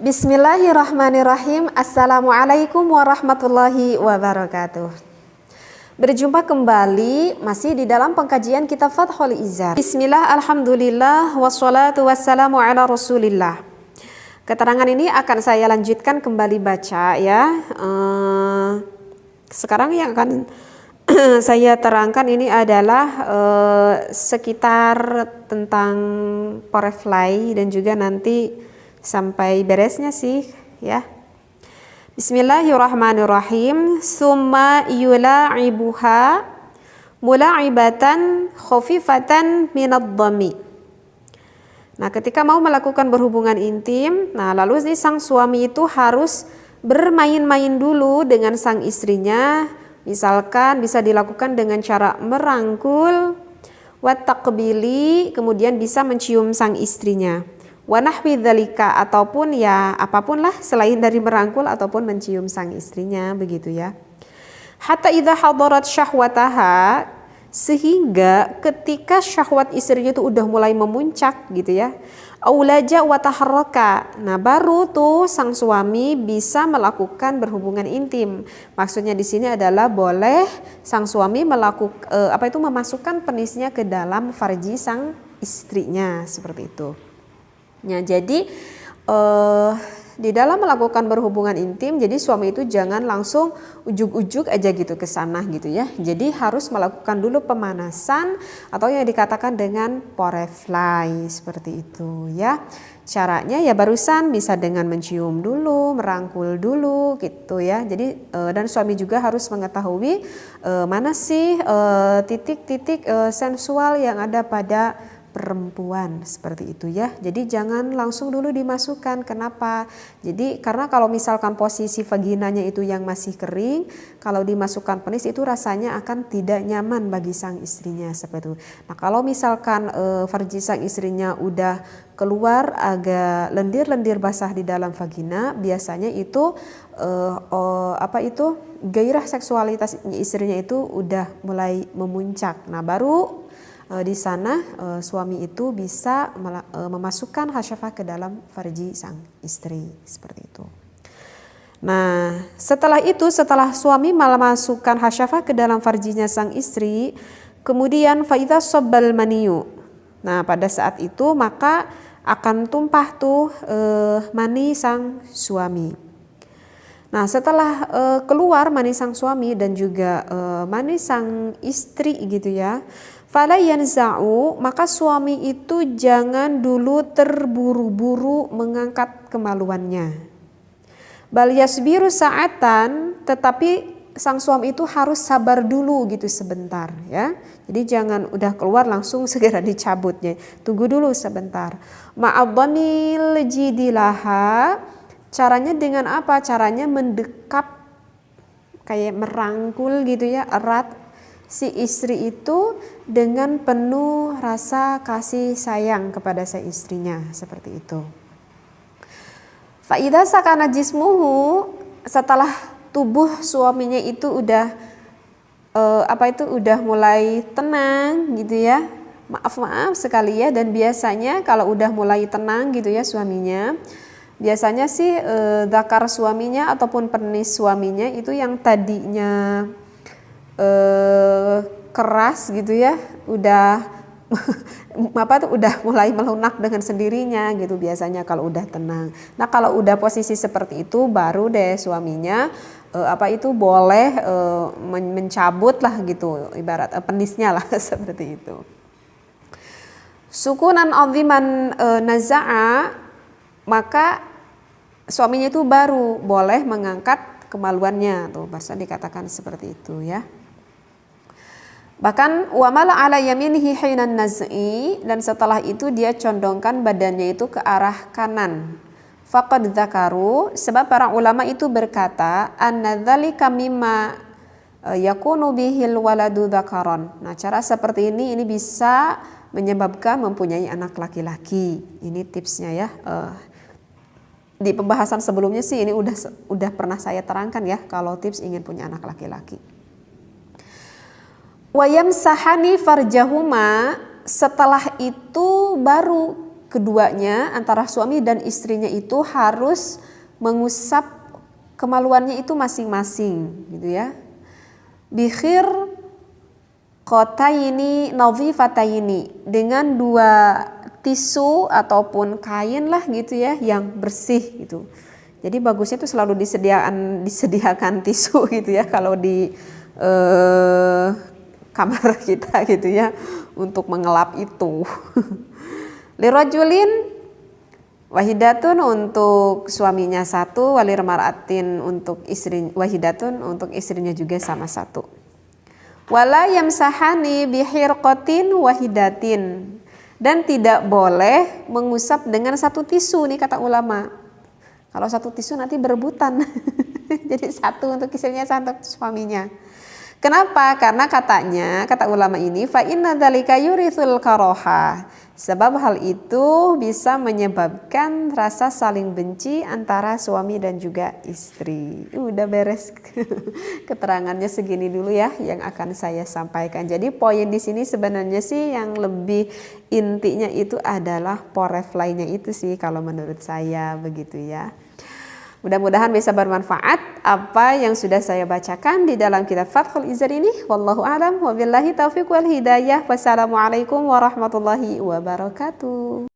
Bismillahirrahmanirrahim. Assalamualaikum warahmatullahi wabarakatuh. Berjumpa kembali masih di dalam pengkajian kitab Fathul Izar. Bismillah, alhamdulillah, wassalatu wassalamu ala rasulillah. Keterangan ini akan saya lanjutkan kembali baca ya. Sekarang yang akan saya terangkan ini adalah sekitar tentang Porefly dan juga nanti sampai beresnya sih ya. Bismillahirrahmanirrahim. Summa yula'ibuha mula'ibatan khafifatan minadh-dhammi. Nah, ketika mau melakukan berhubungan intim, nah lalu sang suami itu harus bermain-main dulu dengan sang istrinya. Misalkan bisa dilakukan dengan cara merangkul, wa taqbili, kemudian bisa mencium sang istrinya. Wa nahwi dzalika, ataupun ya apapun lah selain dari merangkul ataupun mencium sang istrinya, begitu ya. Hatta idza hadarat syahwataha, sehingga ketika syahwat istrinya itu udah mulai memuncak gitu ya. Aulaja wa taharraka. Nah, baru tuh sang suami bisa melakukan berhubungan intim. Maksudnya di sini adalah boleh sang suami melakukan memasukkan penisnya ke dalam farji sang istrinya, seperti itu. Ya, jadi di dalam melakukan berhubungan intim, jadi suami itu jangan langsung ujuk-ujuk aja gitu ke sana gitu ya. Jadi harus melakukan dulu pemanasan atau yang dikatakan dengan Porefly, seperti itu ya. Caranya ya barusan bisa dengan mencium dulu, merangkul dulu gitu ya. Jadi dan suami juga harus mengetahui mana sih titik-titik sensual yang ada pada perempuan, seperti itu ya. Jadi jangan langsung dulu dimasukkan. Kenapa? Jadi karena kalau misalkan posisi vaginanya itu yang masih kering, kalau dimasukkan penis itu rasanya akan tidak nyaman bagi sang istrinya, seperti itu. Nah, kalau misalkan farji sang istrinya udah keluar agak lendir-lendir basah di dalam vagina, biasanya itu gairah seksualitas istrinya itu udah mulai memuncak. Nah, baru di sana suami itu bisa memasukkan hasyafah ke dalam farji sang istri, seperti itu. Nah, setelah itu, setelah suami memasukkan hasyafah ke dalam farjinya sang istri, kemudian faidha sobbal maniyu. Nah, pada saat itu maka akan tumpah tuh mani sang suami. Nah, setelah keluar mani sang suami dan juga mani sang istri gitu ya, fala yanza'u, maka suami itu jangan dulu terburu-buru mengangkat kemaluannya. Bal yasbiru sa'atan, tetapi sang suami itu harus sabar dulu gitu sebentar ya. Jadi jangan udah keluar langsung segera dicabutnya. Tunggu dulu sebentar. Ma'adhamil jidilaha, caranya dengan apa? Caranya mendekap kayak merangkul gitu ya, erat si istri itu dengan penuh rasa kasih sayang kepada si istrinya, seperti itu. Fa'idha sakana jismuhu, setelah tubuh suaminya itu udah udah mulai tenang gitu ya. Maaf sekali ya, dan biasanya kalau udah mulai tenang gitu ya suaminya, biasanya sih dzakar suaminya ataupun penis suaminya itu yang tadinya keras gitu ya, udah udah mulai melunak dengan sendirinya gitu biasanya kalau udah tenang. Nah, kalau udah posisi seperti itu baru deh suaminya boleh mencabut lah gitu, ibarat penisnya lah seperti itu. Sukunan aziman naza'a, maka suaminya itu baru boleh mengangkat kemaluannya, tuh bahasa dikatakan seperti itu ya. Bahkan wamala ala yaminihi hinan naz'i, dan setelah itu dia condongkan badannya itu ke arah kanan. Faqad dzakaru, sebab para ulama itu berkata anna dzalika mimma yakunu bihil waladu dzakaron. Nah, cara seperti ini bisa menyebabkan mempunyai anak laki-laki. Ini tipsnya ya. Di pembahasan sebelumnya sih ini udah pernah saya terangkan ya, kalau tips ingin punya anak laki-laki. Wayam sahani farjahuma, setelah itu baru keduanya antara suami dan istrinya itu harus mengusap kemaluannya itu masing-masing gitu ya. Bikhir qataini nadhifataini, dengan 2 tisu ataupun kain lah gitu ya yang bersih gitu. Jadi bagusnya itu selalu disediakan tisu gitu ya kalau di kamar kita gitu ya untuk mengelap itu. Lirajulin wahidatun, untuk suaminya 1, walir mar'atin untuk istri wahidatun, untuk istrinya juga sama 1. Wala yamsahani bihirqatin wahidatin, dan tidak boleh mengusap dengan 1 tisu nih kata ulama. Kalau 1 tisu nanti berebutan. Jadi 1 untuk istrinya, 1 untuk suaminya. Kenapa? Karena katanya, kata ulama ini, fa inna dzalika yurithul karaha, sebab hal itu bisa menyebabkan rasa saling benci antara suami dan juga istri. Udah beres. Keterangannya segini dulu ya yang akan saya sampaikan. Jadi poin di sini sebenarnya sih yang lebih intinya itu adalah porefly-nya itu sih kalau menurut saya begitu ya. Mudah-mudahan bisa bermanfaat apa yang sudah saya bacakan di dalam kitab Fathul Izar ini. Wallahu a'lam wa billahi taufiq wal hidayah. Wassalamualaikum warahmatullahi wabarakatuh.